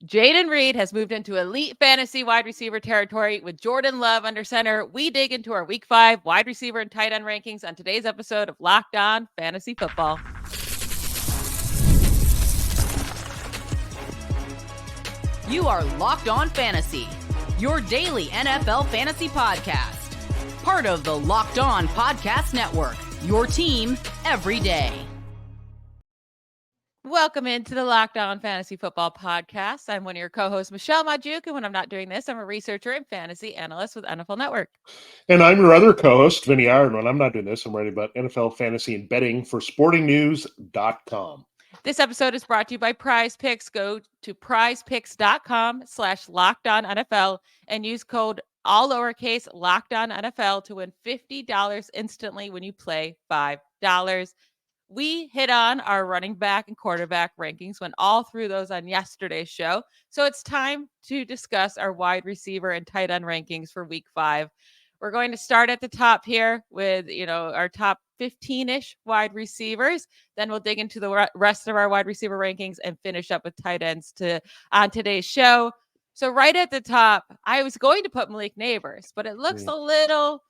Jayden Reed has moved into elite fantasy wide receiver territory with Jordan Love under center. We dig into our week 5 wide receiver and tight end rankings on today's episode of Locked On Fantasy Football. You are Locked On Fantasy, your daily NFL fantasy podcast. Part of the Locked On Podcast Network, your team every day. Welcome into the Locked On Fantasy Football Podcast. I'm one of your co-hosts, Michelle Magdziuk, and when I'm not doing this, I'm a researcher and fantasy analyst with NFL Network. And I'm your other co-host, Vinnie Iyer, and when I'm not doing this, I'm writing about NFL fantasy and betting for sportingnews.com. This episode is brought to you by Prize Picks. Go to prizepicks.com/LockedOnNFL and use code all lowercase LockedOnNFL to win $50 instantly when you play $5. We hit on our running back and quarterback rankings, went all through those on yesterday's show. So it's time to discuss our wide receiver and tight end rankings for week 5. We're going to start at the top here with, our top 15-ish wide receivers. Then we'll dig into the rest of our wide receiver rankings and finish up with tight ends on today's show. So right at the top, I was going to put Malik Nabers, but it looks a little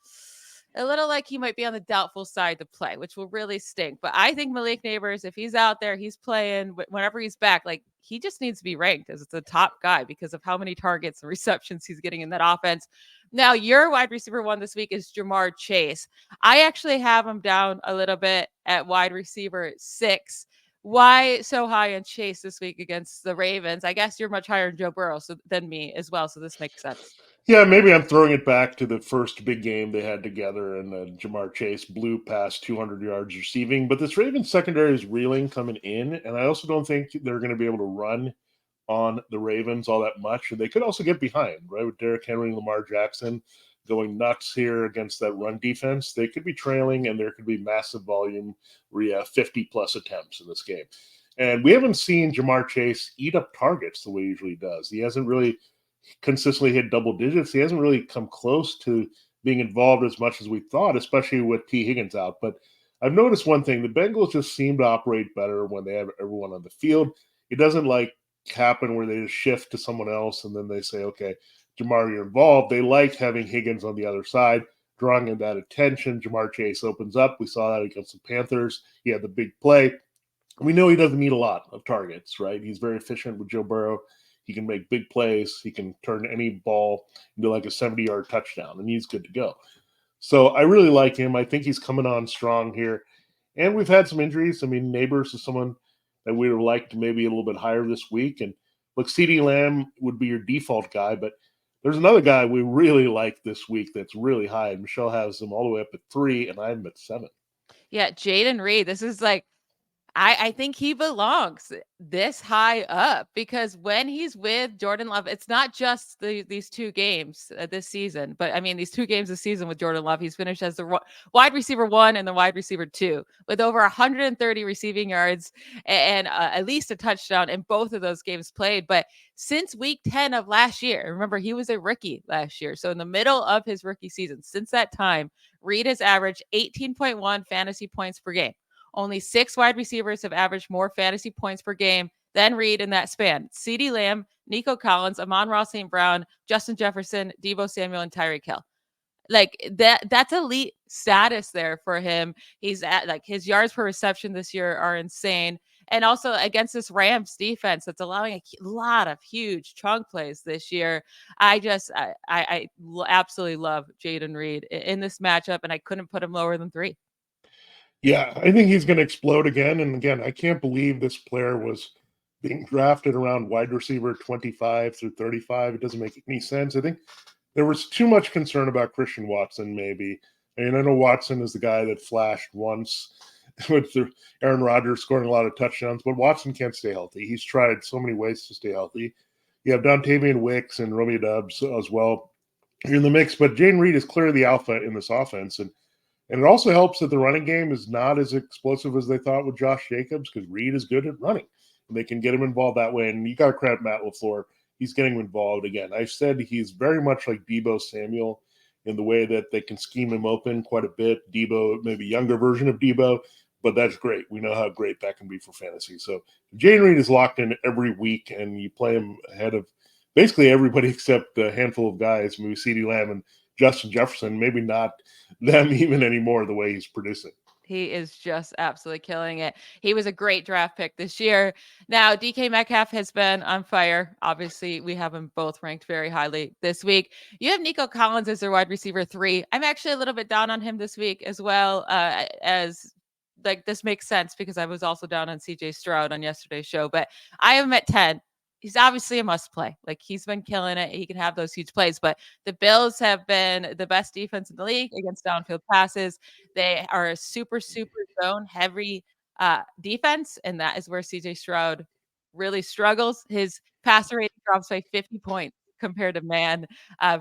like he might be on the doubtful side to play, which will really stink. But I think Malik Nabers, if he's out there, he's playing whenever he's back, like he just needs to be ranked as the top guy because of how many targets and receptions he's getting in that offense. Now, your wide receiver one this week is Ja'Marr Chase. I actually have him down a little bit at wide receiver 6. Why so high on Chase this week against the Ravens? I guess you're much higher in Joe Burrow than me as well, so this makes sense. Yeah, maybe I'm throwing it back to the first big game they had together, and Ja'Marr Chase blew past 200 yards receiving. But this Ravens secondary is reeling coming in, and I also don't think they're going to be able to run on the Ravens all that much. And they could also get behind, right, with Derrick Henry and Lamar Jackson going nuts here against that run defense. They could be trailing, and there could be massive volume, 50-plus attempts in this game. And we haven't seen Ja'Marr Chase eat up targets the way he usually does. He hasn't really consistently hit double digits. He hasn't really come close to being involved as much as we thought, especially with T. Higgins out. But I've noticed one thing. The Bengals just seem to operate better when they have everyone on the field. It doesn't happen where they just shift to someone else and then they say, okay, Ja'Marr, you're involved. They like having Higgins on the other side, drawing in that attention. Ja'Marr Chase opens up. We saw that against the Panthers. He had the big play. We know he doesn't need a lot of targets, right? He's very efficient with Joe Burrow. He can make big plays. He can turn any ball into like a 70-yard touchdown, and he's good to go. So I really like him. I think he's coming on strong here. And we've had some injuries. I mean, Nabers is someone that we would have liked maybe a little bit higher this week. And look, CeeDee Lamb would be your default guy, but there's another guy we really like this week that's really high. And Michelle has him all the way up at 3, and I'm at 7. Yeah, Jayden Reed. This is I think he belongs this high up because when he's with Jordan Love, it's not just these 2 games this season, but I mean, these 2 games this season with Jordan Love, he's finished as the wide receiver 1 and the wide receiver 2 with over 130 receiving yards and at least a touchdown in both of those games played. But since week 10 of last year, remember, he was a rookie last year. So in the middle of his rookie season, since that time, Reed has averaged 18.1 fantasy points per game. Only 6 wide receivers have averaged more fantasy points per game than Reed in that span. CeeDee Lamb, Nico Collins, Amon-Ra St. Brown, Justin Jefferson, Deebo Samuel, and Tyreek Hill. That's elite status there for him. He's at his yards per reception this year are insane. And also against this Rams defense that's allowing a lot of huge chunk plays this year. I absolutely love Jayden Reed in this matchup, and I couldn't put him lower than 3. Yeah, I think he's going to explode again. And again, I can't believe this player was being drafted around wide receiver 25 through 35. It doesn't make any sense. I think there was too much concern about Christian Watson, maybe. And I know Watson is the guy that flashed once with Aaron Rodgers scoring a lot of touchdowns, but Watson can't stay healthy. He's tried so many ways to stay healthy. You have Dontavian Wicks and Romeo Doubs as well here in the mix, but Jayden Reed is clearly the alpha in this offense. And it also helps that the running game is not as explosive as they thought with Josh Jacobs because Reed is good at running. And they can get him involved that way. And you got to credit Matt LaFleur. He's getting him involved again. I've said he's very much like Deebo Samuel in the way that they can scheme him open quite a bit. Deebo, maybe younger version of Deebo, but that's great. We know how great that can be for fantasy. So Jayden Reed is locked in every week, and you play him ahead of basically everybody except a handful of guys, maybe CeeDee Lamb and Justin Jefferson, maybe not them even anymore the way he's producing. He is just absolutely killing it. He was a great draft pick this year. Now, DK Metcalf has been on fire. Obviously, we have them both ranked very highly this week. You have Nico Collins as their wide receiver 3. I'm actually a little bit down on him this week as well, as like this makes sense because I was also down on CJ Stroud on yesterday's show, but I have him at 10. He's obviously a must play. Like he's been killing it. He can have those huge plays, but the Bills have been the best defense in the league against downfield passes. They are a super zone heavy defense, and that is where CJ Stroud really struggles. His passer rating drops by 50 points compared to man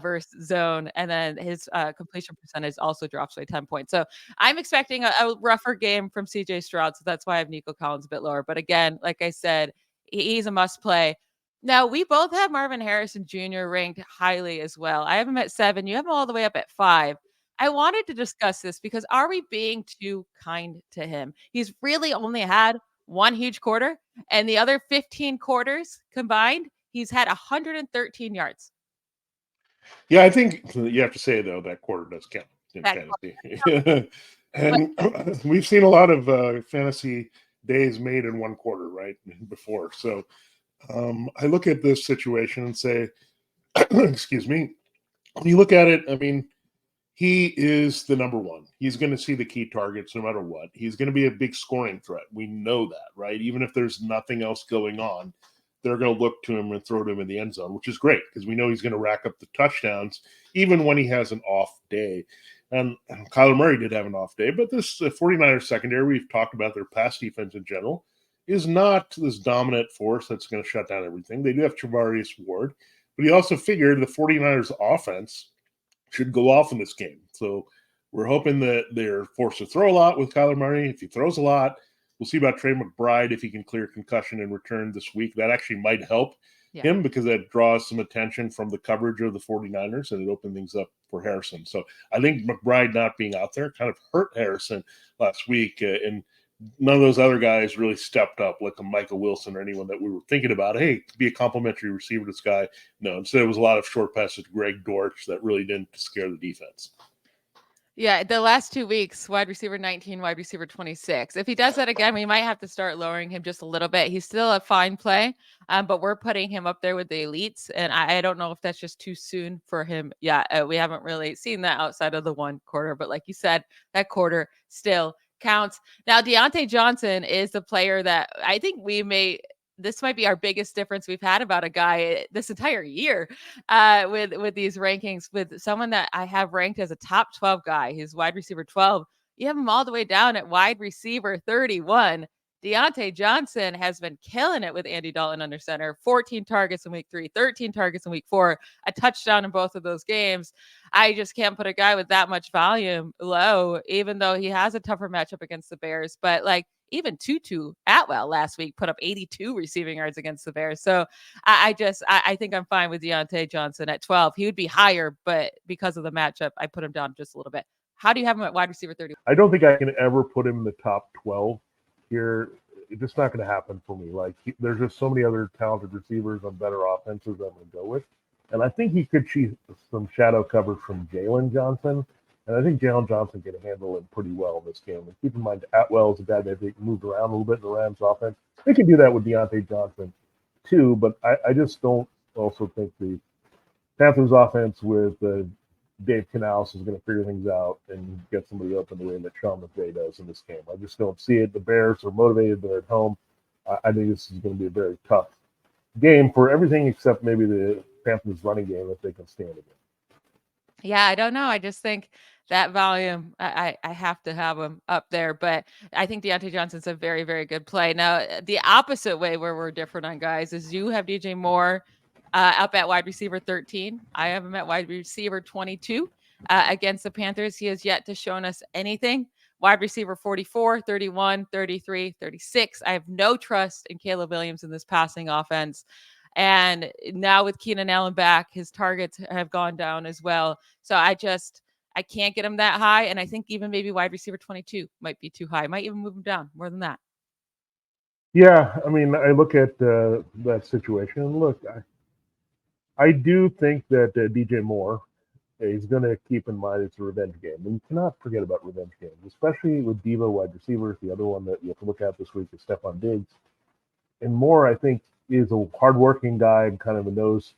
versus zone, and then his completion percentage also drops by 10 points. So I'm expecting a rougher game from CJ Stroud, so that's why I have Nico Collins a bit lower. But again, like I said, he's a must play. Now, we both have Marvin Harrison Jr. ranked highly as well. I have him at 7. You have him all the way up at 5. I wanted to discuss this because are we being too kind to him? He's really only had one huge quarter, and the other 15 quarters combined, he's had 113 yards. Yeah, I think you have to say, though, that quarter does count in That fantasy. And we've seen a lot of fantasy days made in one quarter, right, before. So I look at this situation and say, excuse me, when you look at it, I mean, he is the number one. He's going to see the key targets no matter what. He's going to be a big scoring threat. We know that, right? Even if there's nothing else going on, they're going to look to him and throw to him in the end zone, which is great because we know he's going to rack up the touchdowns even when he has an off day. And Kyler Murray did have an off day, but this 49ers secondary, we've talked about their pass defense in general, is not this dominant force that's going to shut down everything. They do have Travarius Ward, but he also figured the 49ers offense should go off in this game. So we're hoping that they're forced to throw a lot with Kyler Murray. If he throws a lot, we'll see about Trey McBride if he can clear concussion and return this week. That actually might help him because that draws some attention from the coverage of the 49ers and it opened things up for Harrison. So I think McBride not being out there kind of hurt Harrison last week. And none of those other guys really stepped up like a Michael Wilson or anyone that we were thinking about. Hey, be a complimentary receiver to this guy. No, instead it was a lot of short passes to Greg Dortch that really didn't scare the defense. Yeah, the last 2 weeks, wide receiver 19, wide receiver 26. If he does that again, we might have to start lowering him just a little bit. He's still a fine play, but we're putting him up there with the elites, and I don't know if that's just too soon for him. Yeah, we haven't really seen that outside of the one quarter, but like you said, that quarter still counts. Now, Diontae Johnson is the player that I think this might be our biggest difference we've had about a guy this entire year with these rankings, with someone that I have ranked as a top 12 guy. He's wide receiver 12. You have him all the way down at wide receiver 31. Diontae Johnson has been killing it with Andy Dalton under center. 14 targets in week 3, 13 targets in week 4, a touchdown in both of those games. I just can't put a guy with that much volume low, even though he has a tougher matchup against the Bears. But like, even Tutu Atwell last week put up 82 receiving yards against the Bears. So I think I'm fine with Diontae Johnson at 12. He would be higher, but because of the matchup, I put him down just a little bit. How do you have him at wide receiver 30? I don't think I can ever put him in the top 12 here. It's just not going to happen for me. Like there's just so many other talented receivers on better offenses I'm going to go with. And I think he could see some shadow cover from Jalen Johnson. And I think Jalen Johnson can handle it pretty well in this game. And keep in mind, Atwell is a guy that moved around a little bit in the Rams offense. They can do that with Diontae Johnson too, but I just don't also think the Panthers offense with Dave Canales is going to figure things out and get somebody open the way that Sean McVay does in this game. I just don't see it. The Bears are motivated. They're at home. I think this is going to be a very tough game for everything except maybe the Panthers running game if they can stand it. Yeah, I don't know. I just think that volume, I have to have him up there. But I think Diontae Johnson's a very, very good play. Now, the opposite way where we're different on guys is you have DJ Moore up at wide receiver 13. I have him at wide receiver 22 against the Panthers. He has yet to shown us anything. Wide receiver 44, 31, 33, 36. I have no trust in Caleb Williams in this passing offense. And now with Keenan Allen back, his targets have gone down as well. So I just, I can't get him that high. And I think even maybe wide receiver 22 might be too high. Might even move him down more than that. Yeah, I mean, I look at that situation, and look, I do think that DJ Moore is going to keep in mind it's a revenge game. And you cannot forget about revenge games, especially with Diva wide receivers. The other one that you have to look at this week is Stephon Diggs. And Moore, I think, is a hardworking guy, kind of a nose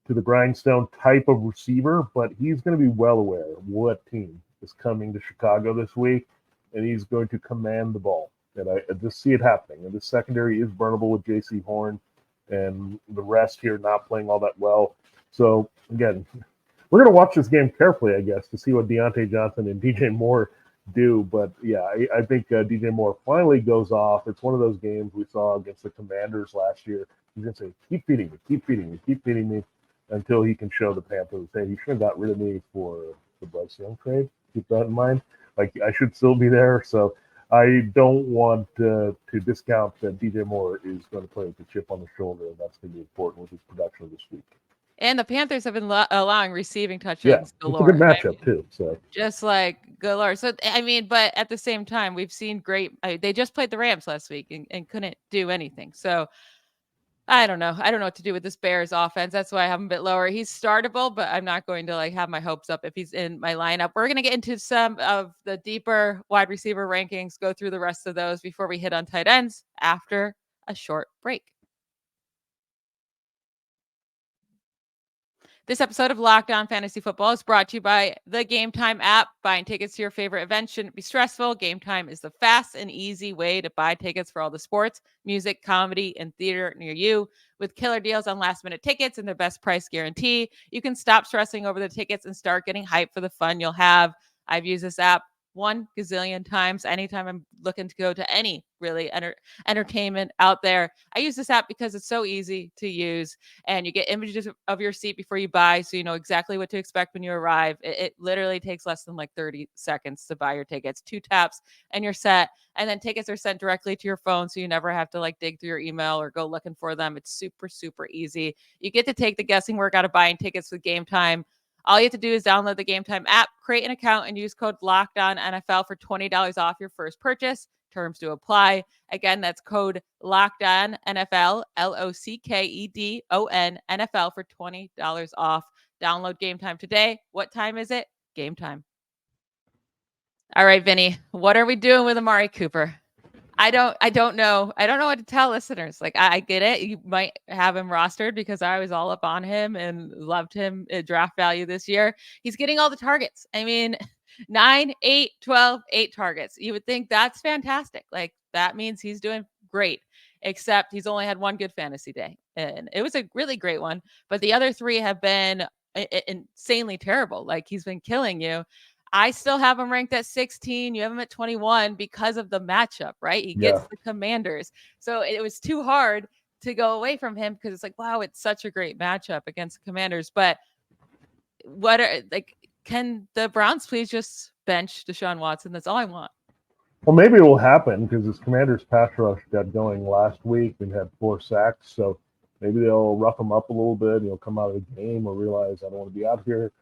to the grindstone type of receiver, but he's going to be well aware of what team is coming to Chicago this week, and he's going to command the ball. And I just see it happening. And the secondary is burnable with J.C. Horn and the rest here not playing all that well. So, again, we're going to watch this game carefully, I guess, to see what Diontae Johnson and DJ Moore do. But, yeah, I think DJ Moore finally goes off. It's one of those games we saw against the Commanders last year. He's going to say, keep feeding me, keep feeding me, keep feeding me, until he can show the Panthers, hey, you should have got rid of me for the Bryce Young trade. Keep that in mind. Like, I should still be there. So I don't want to discount that DJ Moore is going to play with the chip on the shoulder, and that's going to be important with his production this week. And the Panthers have been allowing receiving touchdowns galore. It's a good matchup, too. So just like galore. So, I mean, but at the same time, we've seen great. They just played the Rams last week and couldn't do anything. So I don't know. I don't know what to do with this Bears offense. That's why I have him a bit lower. He's startable, but I'm not going to have my hopes up if he's in my lineup. We're going to get into some of the deeper wide receiver rankings, go through the rest of those before we hit on tight ends after a short break. This episode of Locked On Fantasy Football is brought to you by the Game Time app. Buying tickets to your favorite event shouldn't be stressful. Game Time is the fast and easy way to buy tickets for all the sports, music, comedy, and theater near you. With killer deals on last-minute tickets and their best price guarantee, you can stop stressing over the tickets and start getting hyped for the fun you'll have. I've used this app 1 gazillion times anytime I'm looking to go to any really entertainment out there. I use this app because it's so easy to use, and you get images of your seat before you buy, so you know exactly what to expect when you arrive. It literally takes less than 30 seconds to buy your tickets. 2 taps and you're set, and then tickets are sent directly to your phone, so you never have to dig through your email or go looking for them. It's super, super easy. You get to take the guessing work out of buying tickets with Game Time. All you have to do is download the Game Time app, create an account, and use code LOCKEDONNFL for $20 off your first purchase. Terms to apply. Again, that's code LOCKEDONNFL, LOCKEDON NFL for $20 off. Download Game Time today. What time is it? Game time. All right, Vinny, what are we doing with Amari Cooper? I don't know. I don't know what to tell listeners. I get it. You might have him rostered because I was all up on him and loved him at draft value this year. He's getting all the targets. I mean, 9, 8, 12, 8 targets. You would think that's fantastic. That means he's doing great, except he's only had one good fantasy day. And it was a really great one. But the other 3 have been insanely terrible. He's been killing you. I still have him ranked at 16. You have him at 21 because of the matchup, right? He gets the Commanders. So it was too hard to go away from him because it's wow, it's such a great matchup against the Commanders. But can the Browns please just bench Deshaun Watson? That's all I want. Well, maybe it will happen because this Commanders pass rush got going last week and had 4 sacks. So maybe they'll rough him up a little bit. He'll come out of the game or realize I don't want to be out here.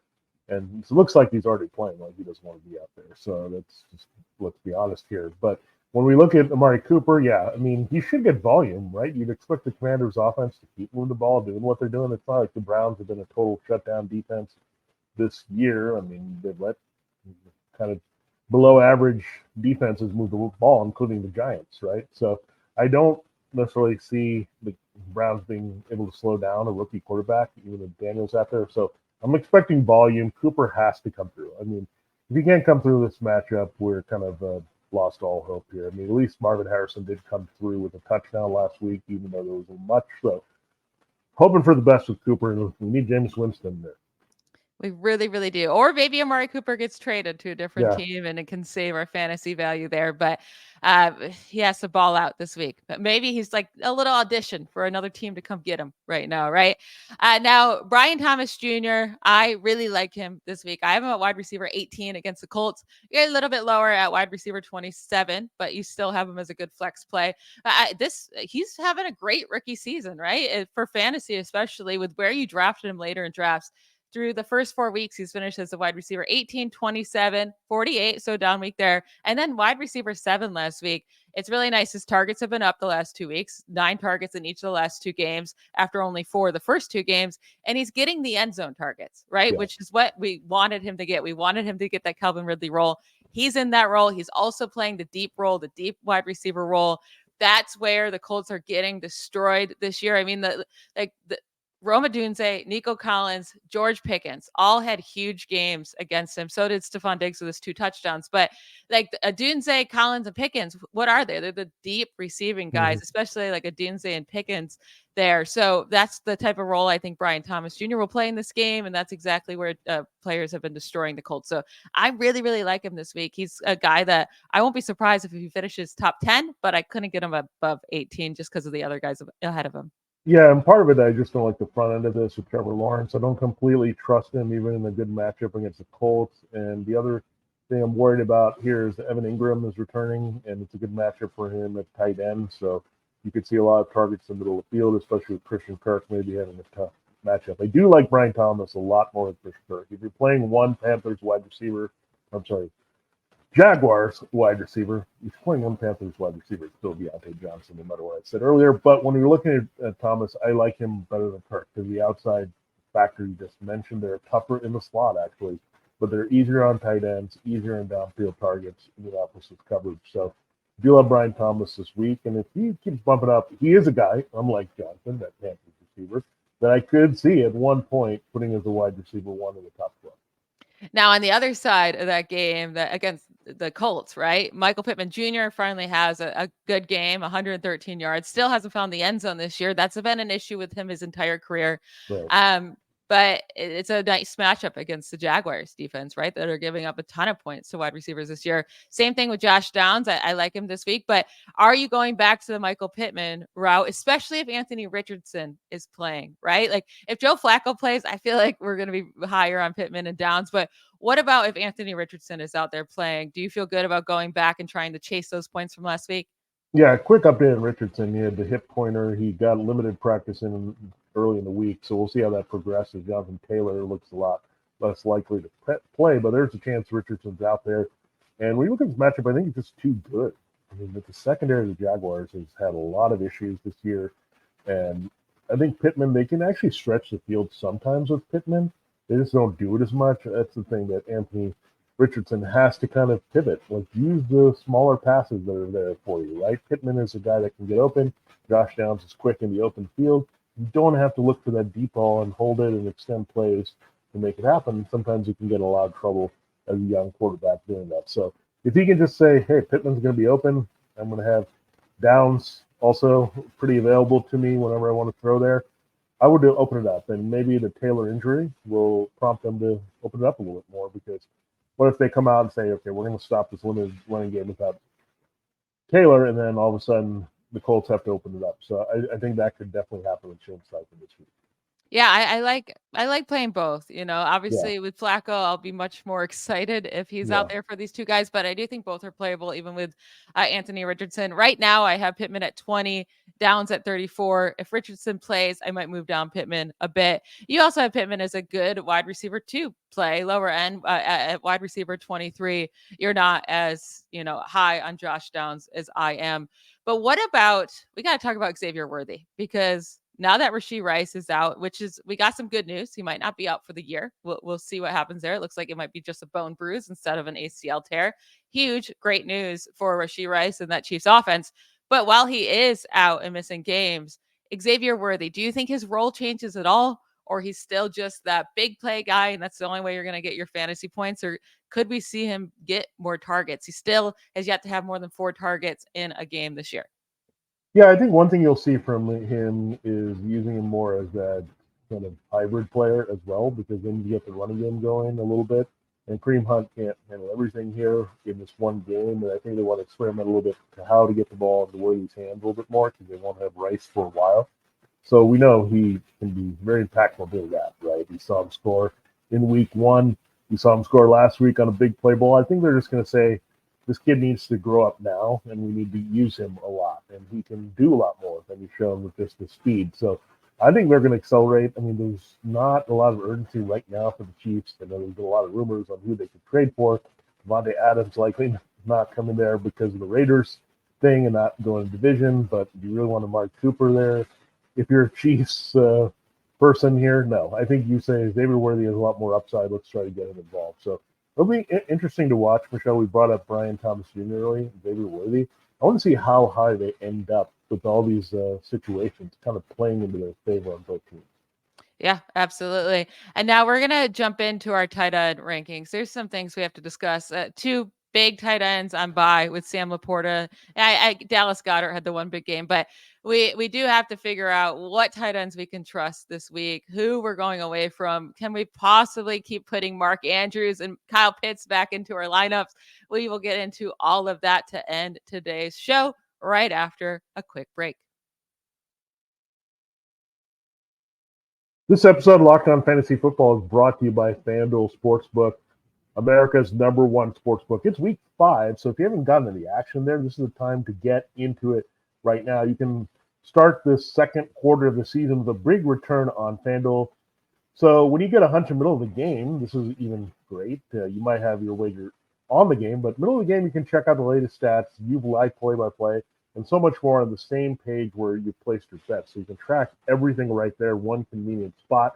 And it looks like he's already playing like he doesn't want to be out there. So that's just, let's be honest here. But when we look at Amari Cooper, I mean, he should get volume, right? You'd expect the Commanders' offense to keep moving the ball, doing what they're doing. It's not like the Browns have been a total shutdown defense this year. I mean, they've let kind of below average defenses move the ball, including the Giants, right? So I don't necessarily see the Browns being able to slow down a rookie quarterback, even if Daniel's out there. So I'm expecting volume. Cooper has to come through. I mean, if he can't come through this matchup, we're kind of lost all hope here. I mean, at least Marvin Harrison did come through with a touchdown last week, even though there wasn't much. So hoping for the best with Cooper. We need Jameis Winston there. We really, really do. Or maybe Amari Cooper gets traded to a different team and it can save our fantasy value there. But he has to ball out this week. But maybe he's a little audition for another team to come get him right now, right? Now, Brian Thomas Jr., I really like him this week. I have him at wide receiver 18 against the Colts. You're a little bit lower at wide receiver 27, but you still have him as a good flex play. He's having a great rookie season, right? For fantasy, especially with where you drafted him later in drafts. through the first 4 weeks, he's finished as a wide receiver 18, 27, 48. So down week there. And then wide receiver 7 last week. It's really nice. His targets have been up the last 2 weeks, 9 targets in each of the last 2 games after only 4 the first 2 games. And he's getting the end zone targets, right? Yeah. Which is what we wanted him to get. We wanted him to get that Calvin Ridley role. He's in that role. He's also playing the deep role, the deep wide receiver role. That's where the Colts are getting destroyed this year. I mean, the Rome Odunze, Nico Collins, George Pickens all had huge games against him. So did Stephon Diggs with his 2 touchdowns. But like Odunze, Collins, and Pickens, what are they? They're the deep receiving guys, especially like Odunze and Pickens there. So that's the type of role I think Brian Thomas Jr. will play in this game. And that's exactly where players have been destroying the Colts. So I really, really like him this week. He's a guy that I won't be surprised if he finishes top 10, but I couldn't get him above 18 just because of the other guys ahead of him. Yeah, and part of it, I just don't like the front end of this with Trevor Lawrence. I don't completely trust him, even in a good matchup against the Colts. And the other thing I'm worried about here is that Evan Engram is returning, and it's a good matchup for him at tight end. So you could see a lot of targets in the middle of the field, especially with Christian Kirk maybe having a tough matchup. I do like Brian Thomas a lot more than Christian Kirk. If you're playing one Jaguars wide receiver, he's playing one Panthers wide receiver. It's still Diontae Johnson, no matter what I said earlier. But when you're looking at Thomas, I like him better than Kirk because the outside factor you just mentioned, they're tougher in the slot, actually. But they're easier on tight ends, easier in downfield targets in the opposite coverage. So I do love Brian Thomas this week. And if he keeps bumping up, he is a guy, unlike Johnson, that Panthers receiver, that I could see at one point putting as a wide receiver 1 in the top 12. Now, on the other side of that game, that against the Colts, right? Michael Pittman Jr. finally has a good game, 113 yards. Still hasn't found the end zone this year. That's been an issue with him his entire career. Right. But it's a nice matchup against the Jaguars defense, right? That are giving up a ton of points to wide receivers this year. Same thing with Josh Downs. I like him this week. But are you going back to the Michael Pittman route, especially if Anthony Richardson is playing, right? Like if Joe Flacco plays, I feel like we're going to be higher on Pittman and Downs. But what about if Anthony Richardson is out there playing? Do you feel good about going back and trying to chase those points from last week? Yeah, quick update on Richardson. He had the hip pointer. He got limited practice in early in the week, so we'll see how that progresses. Jonathan Taylor looks a lot less likely to play, but there's a chance Richardson's out there. And when you look at this matchup, I think it's just too good. I mean, the secondary of the Jaguars has had a lot of issues this year, and I think Pittman, they can actually stretch the field sometimes with Pittman. They just don't do it as much. That's the thing that Anthony Richardson has to kind of pivot, like use the smaller passes that are there for you, right? Pittman is a guy that can get open. Josh Downs is quick in the open field. You don't have to look for that deep ball and hold it and extend plays to make it happen. Sometimes you can get in a lot of trouble as a young quarterback doing that. So if he can just say, hey, Pittman's going to be open, I'm going to have Downs also pretty available to me whenever I want to throw there, I would open it up. And maybe the Taylor injury will prompt them to open it up a little bit more, because what if they come out and say, okay, we're going to stop this limited running game without Taylor, and then all of a sudden the Colts have to open it up. So I think that could definitely happen with Shane Steichen this week. Yeah, I like playing both. You know, obviously with Flacco, I'll be much more excited if he's out there for these two guys. But I do think both are playable, even with Anthony Richardson. Right now, I have Pittman at 20, Downs at 34. If Richardson plays, I might move down Pittman a bit. You also have Pittman as a good wide receiver to play lower end at wide receiver 23. You're not as high on Josh Downs as I am. But what about, we got to talk about Xavier Worthy, because now that Rashee Rice is out, we got some good news. He might not be out for the year. We'll see what happens there. It looks like it might be just a bone bruise instead of an ACL tear. Huge, great news for Rashee Rice and that Chiefs offense. But while he is out and missing games, Xavier Worthy, do you think his role changes at all? Or he's still just that big play guy, and that's the only way you're going to get your fantasy points? Or could we see him get more targets? He still has yet to have more than 4 targets in a game this year. Yeah, I think one thing you'll see from him is using him more as that kind of hybrid player as well, because then you get the running game going a little bit. And Kareem Hunt can't handle everything here in this one game, and I think they want to experiment a little bit to how to get the ball into Worthy's hands a little bit more, because they won't have Rice for a while. So we know he can be very impactful doing that, right? We saw him score in week 1. We saw him score last week on a big play ball. I think they're just going to say, this kid needs to grow up now, and we need to use him a lot. And he can do a lot more than he's shown with just the speed. So I think they're going to accelerate. I mean, there's not a lot of urgency right now for the Chiefs. I know there's been a lot of rumors on who they could trade for. Devontae Adams likely not coming there because of the Raiders thing and not going to division, but do you really want to Mark Cooper there? If you're a Chiefs person here, no. I think you say Xavier Worthy has a lot more upside. Let's try to get him involved. So it'll be interesting to watch. Michelle, we brought up Brian Thomas Jr. early, Xavier Worthy. I want to see how high they end up with all these situations kind of playing into their favor on both teams. Yeah, absolutely. And now we're going to jump into our tight end rankings. There's some things we have to discuss. Two big tight ends on bye with Sam Laporta. Dallas Goedert had the one big game, but we do have to figure out what tight ends we can trust this week, who we're going away from. Can we possibly keep putting Mark Andrews and Kyle Pitts back into our lineups? We will get into all of that to end today's show right after a quick break. This episode of Locked On Fantasy Football is brought to you by FanDuel Sportsbook, America's #1 sportsbook. It's week 5, so if you haven't gotten any action there, this is the time to get into it right now. You can start the second quarter of the season with a big return on FanDuel. So when you get a hunch in the middle of the game, this is even great. You might have your wager on the game, but middle of the game, you can check out the latest stats, view live play-by-play, and so much more on the same page where you placed your bets. So you can track everything right there, one convenient spot,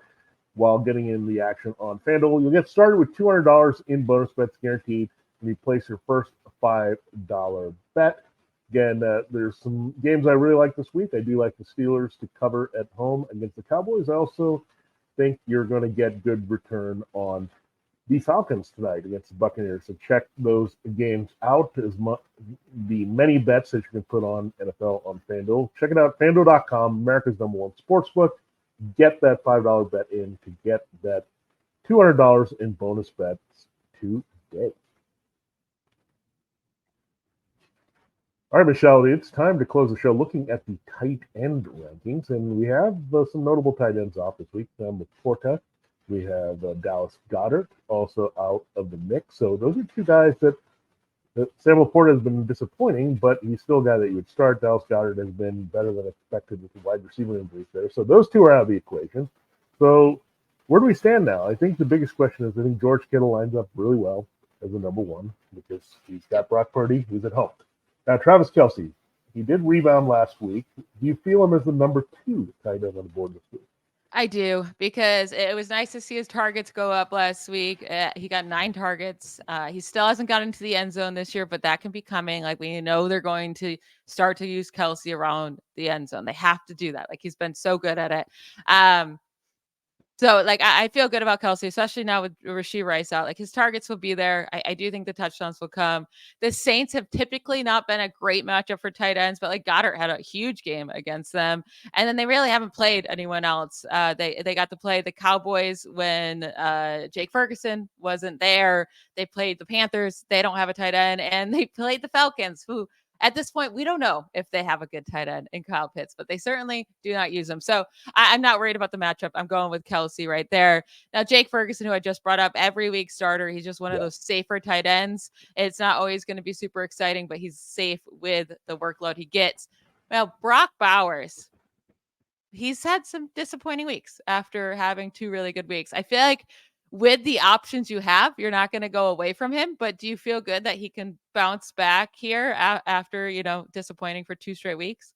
while getting in the action on FanDuel. You'll get started with $200 in bonus bets guaranteed when you place your first $5 bet. Again, there's some games I really like this week. I do like the Steelers to cover at home against the Cowboys. I also think you're going to get good return on the Falcons tonight against the Buccaneers. So check those games out, the many bets that you can put on NFL on FanDuel. Check it out, FanDuel.com, America's #1 sportsbook. Get that $5 bet in to get that $200 in bonus bets today. All right, Michelle, it's time to close the show looking at the tight end rankings, and we have some notable tight ends off this week. Laporta. We have Dallas Goedert also out of the mix. So those are two guys that Sam Laporta has been disappointing, but he's still a guy that you would start. Dallas Goedert has been better than expected with the wide receiver injuries there. So those two are out of the equation. So where do we stand now? I think the biggest question is I think George Kittle lines up really well as the #1 because he's got Brock Purdy, who's at home. Now, Travis Kelce, he did rebound last week. Do you feel him as the #2 tight end on the board this week? I do, because it was nice to see his targets go up last week. He got 9 targets. He still hasn't got into the end zone this year, but that can be coming. Like, we know they're going to start to use Kelce around the end zone. They have to do that. Like, he's been so good at it. So, like, I feel good about Kelce, especially now with Rashee Rice out. Like, his targets will be there. I do think the touchdowns will come. The Saints have typically not been a great matchup for tight ends, but, like, Goddard had a huge game against them. And then they really haven't played anyone else. They got to play the Cowboys when Jake Ferguson wasn't there. They played the Panthers. They don't have a tight end. And they played the Falcons, who at this point, we don't know if they have a good tight end in Kyle Pitts, but they certainly do not use them. So I'm not worried about the matchup. I'm going with Kelce right there. Now, Jake Ferguson, who I just brought up, every week starter. He's just one of those safer tight ends. It's not always going to be super exciting, but he's safe with the workload he gets. Now, Brock Bowers, he's had some disappointing weeks after having 2 really good weeks. I feel like with the options you have, you're not going to go away from him, but do you feel good that he can bounce back here after, disappointing for 2 straight weeks?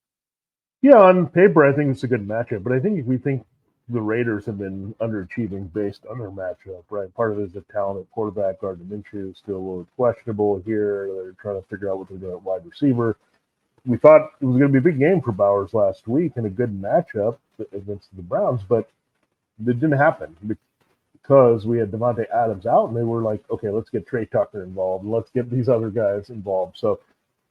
Yeah, on paper, I think it's a good matchup, but I think if we think the Raiders have been underachieving based on their matchup, right? Part of it is the talent at quarterback. Gardner Minshew is still a little questionable here. They're trying to figure out what they're doing at wide receiver. We thought it was going to be a big game for Bowers last week and a good matchup against the Browns, but it didn't happen because we had Devontae Adams out, and they were like, okay, let's get Trey Tucker involved. Let's get these other guys involved. So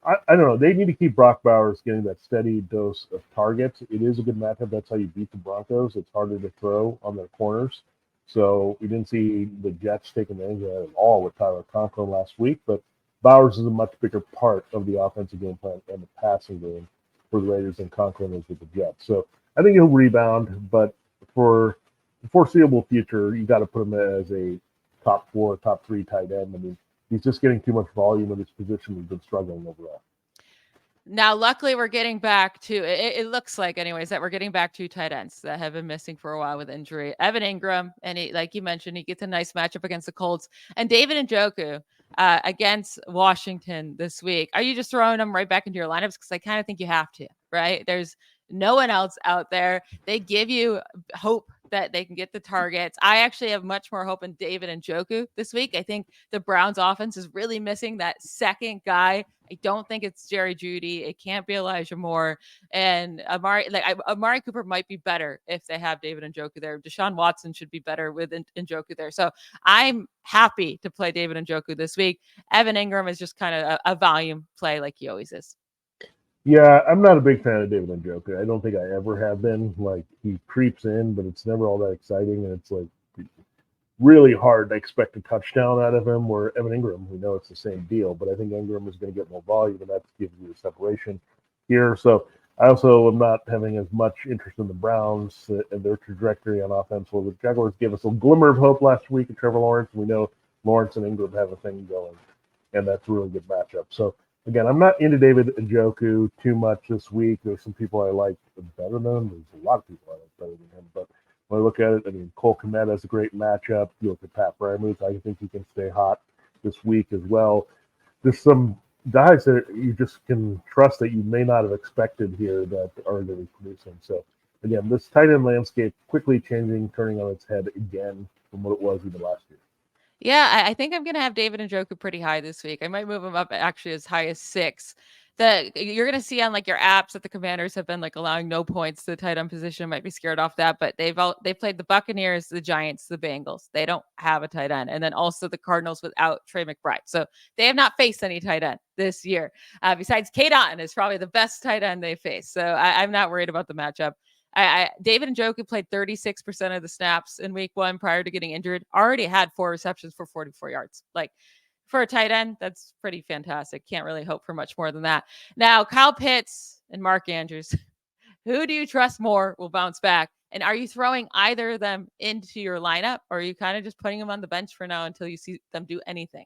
I don't know. They need to keep Brock Bowers getting that steady dose of targets. It is a good matchup. That's how you beat the Broncos. It's harder to throw on their corners. So we didn't see the Jets take advantage of that at all with Tyler Conklin last week, but Bowers is a much bigger part of the offensive game plan and the passing game for the Raiders than Conklin is with the Jets. So I think he'll rebound, but for the foreseeable future, you got to put him as a top 4, top 3 tight end. I mean, he's just getting too much volume in his position. He's been struggling overall. Now, luckily, we're getting back to it looks like, anyways, that we're getting back to tight ends that have been missing for a while with injury. Evan Engram, and he, like you mentioned, he gets a nice matchup against the Colts, and David Njoku against Washington this week. Are you just throwing them right back into your lineups? Because I kind of think you have to, right? There's no one else out there. They give you hope that they can get the targets. I actually have much more hope in David Njoku this week. I think the Browns offense is really missing that second guy. I don't think it's Jerry Jeudy. It can't be Elijah Moore. And Amari Cooper might be better if they have David Njoku there. Deshaun Watson should be better with Njoku there. So I'm happy to play David Njoku this week. Evan Engram is just kind of a volume play like he always is. Yeah, I'm not a big fan of David Njoku. I don't think I ever have been. Like, he creeps in, but it's never all that exciting, and it's like really hard to expect a touchdown out of him. Where Evan Engram, we know it's the same deal, but I think Engram is going to get more volume, and that gives you a separation here. So I also am not having as much interest in the Browns and their trajectory on offense. Well, the Jaguars gave us a glimmer of hope last week at Trevor Lawrence. We know Lawrence and Engram have a thing going, and that's a really good matchup. So again, I'm not into David Njoku too much this week. There's some people I like better than him. There's a lot of people I like better than him. But when I look at it, I mean, Cole Kmet has a great matchup. You look at Pat Freiermuth, I think he can stay hot this week as well. There's some guys that you just can trust that you may not have expected here that are going to be producing. So, again, this tight end landscape quickly changing, turning on its head again from what it was even last year. Yeah, I think I'm going to have David Njoku pretty high this week. I might move him up actually as high as 6. You're going to see on like your apps that the Commanders have been like allowing no points to the tight end position. Might be scared off that, but they've played the Buccaneers, the Giants, the Bengals. They don't have a tight end, and then also the Cardinals without Trey McBride. So they have not faced any tight end this year. Besides, Kate Otten is probably the best tight end they face. So I'm not worried about the matchup. David Njoku played 36% of the snaps in week 1 prior to getting injured. Already had 4 receptions for 44 yards. Like, for a tight end, that's pretty fantastic. Can't really hope for much more than that. Now, Kyle Pitts and Mark Andrews, who do you trust more will bounce back? And are you throwing either of them into your lineup, or are you kind of just putting them on the bench for now until you see them do anything?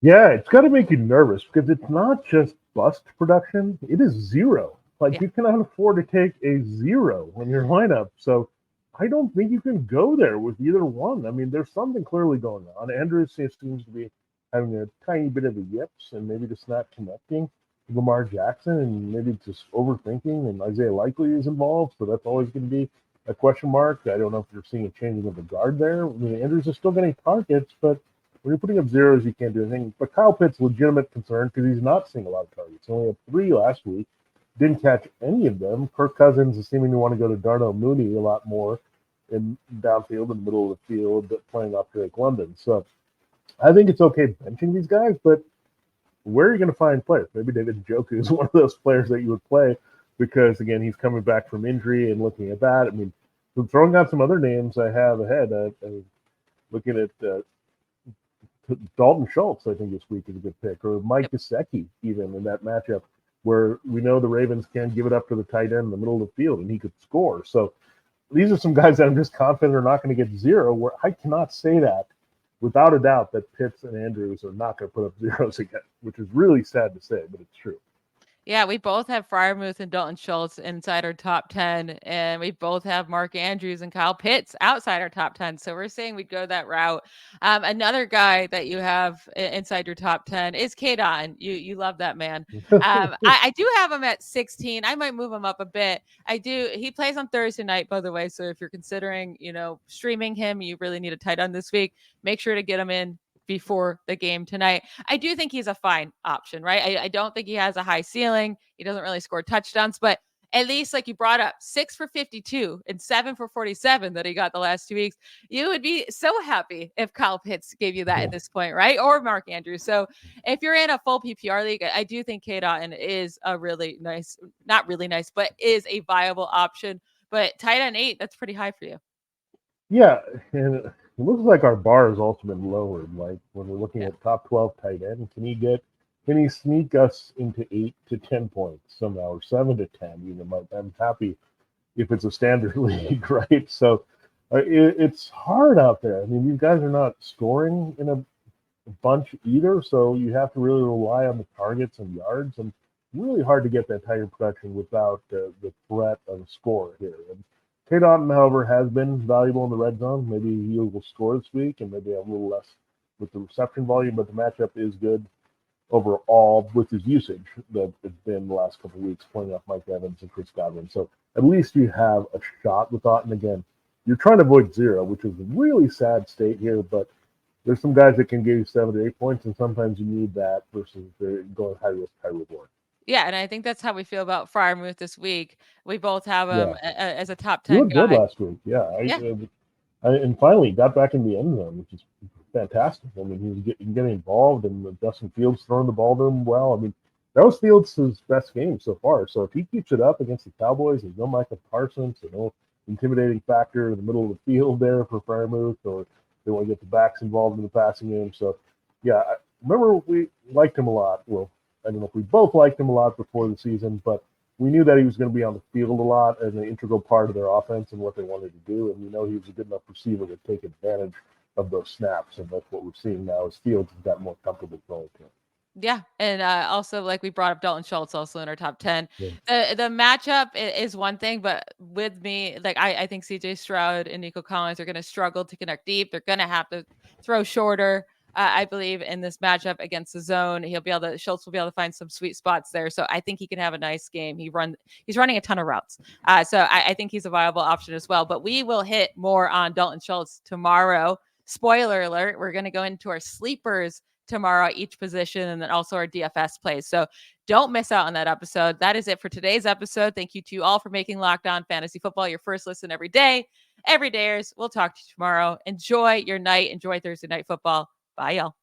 Yeah, it's got to make you nervous because it's not just bust production. It is zero. Like, you cannot afford to take a 0 in your lineup. So I don't think you can go there with either one. I mean, there's something clearly going on. Andrews seems to be having a tiny bit of the yips and maybe just not connecting with Lamar Jackson and maybe just overthinking. And Isaiah Likely is involved, so that's always going to be a question mark. I don't know if you're seeing a changing of the guard there. I mean, Andrews is still getting targets, but when you're putting up 0s, you can't do anything. But Kyle Pitts, legitimate concern because he's not seeing a lot of targets. He only had 3 last week. Didn't catch any of them. Kirk Cousins is seeming to want to go to Darnell Mooney a lot more in downfield, in the middle of the field, playing off Drake London. So I think it's okay benching these guys, but where are you going to find players? Maybe David Njoku is one of those players that you would play because, again, he's coming back from injury and looking at that. I mean, throwing out some other names I have ahead, looking at Dalton Schultz, I think this week is a good pick, or Mike Gesicki even in that matchup, where we know the Ravens can give it up to the tight end in the middle of the field, and he could score. So these are some guys that I'm just confident are not going to get 0, where I cannot say that without a doubt that Pitts and Andrews are not going to put up 0s again, which is really sad to say, but it's true. Yeah, we both have Freiermuth and Dalton Schultz inside our top 10, and we both have Mark Andrews and Kyle Pitts outside our top 10. So we're saying we'd go that route. Another guy that you have inside your top 10 is Kate Otten. You love that man. I do have him at 16. I might move him up a bit. I do. He plays on Thursday night, by the way. So if you're considering, streaming him, you really need a tight end this week. Make sure to get him in before the game tonight. I do think he's a fine option, right? I don't think he has a high ceiling. He doesn't really score touchdowns, but at least, like you brought up, 6 for 52 and 7 for 47 that he got the last 2 weeks. You would be so happy if Kyle Pitts gave you that at this point, right? Or Mark Andrews. So if you're in a full PPR league, I do think Kate Otten is a really nice, not really nice, but is a viable option. But tight end 8, that's pretty high for you. Yeah, and it looks like our bar has also been lowered. Like when we're looking at top 12 tight end, can he sneak us into 8 to 10 points somehow, or 7 to 10 even? I'm happy if it's a standard league, right? So it's hard out there. I mean, these guys are not scoring in a bunch either, so you have to really rely on the targets and yards. And really hard to get that type of production without the threat of a score here. And Cade Otton, however, has been valuable in the red zone. Maybe he will score this week and maybe have a little less with the reception volume, but the matchup is good overall with his usage that it's been the last couple of weeks, playing off Mike Evans and Chris Godwin. So at least you have a shot with Otton. Again, you're trying to avoid 0, which is a really sad state here, but there's some guys that can give you 7 to 8 points, and sometimes you need that versus going high risk, high reward. Yeah, and I think that's how we feel about Freiermuth this week. We both have him as a top 10 He looked guy. good last week. And finally got back in the end zone, which is fantastic. I mean, he was getting involved, and Justin Fields throwing the ball to him well. I mean, that was Fields' best game so far. So if he keeps it up against the Cowboys, there's no Michael Parsons, there's no intimidating factor in the middle of the field there for Freiermuth, or they want to get the backs involved in the passing game. So, yeah, I remember we liked him a lot. Well, I don't know if we both liked him a lot before the season, but we knew that he was going to be on the field a lot as an integral part of their offense and what they wanted to do. And we know he was a good enough receiver to take advantage of those snaps. And that's what we're seeing now is Fields has got more comfortable throwing to him. Yeah, and also, like we brought up, Dalton Schultz also in our top 10. Yeah. The matchup is one thing, but with me, like I think CJ Stroud and Nico Collins are going to struggle to connect deep. They're going to have to throw shorter. I believe in this matchup against the zone, Schultz will be able to find some sweet spots there. So I think he can have a nice game. He's running a ton of routes. So I think he's a viable option as well. But we will hit more on Dalton Schultz tomorrow. Spoiler alert, we're going to go into our sleepers tomorrow, each position, and then also our DFS plays. So don't miss out on that episode. That is it for today's episode. Thank you to you all for making Locked On Fantasy Football your first listen every day. Every dayers. We'll talk to you tomorrow. Enjoy your night. Enjoy Thursday Night Football. Bye, y'all.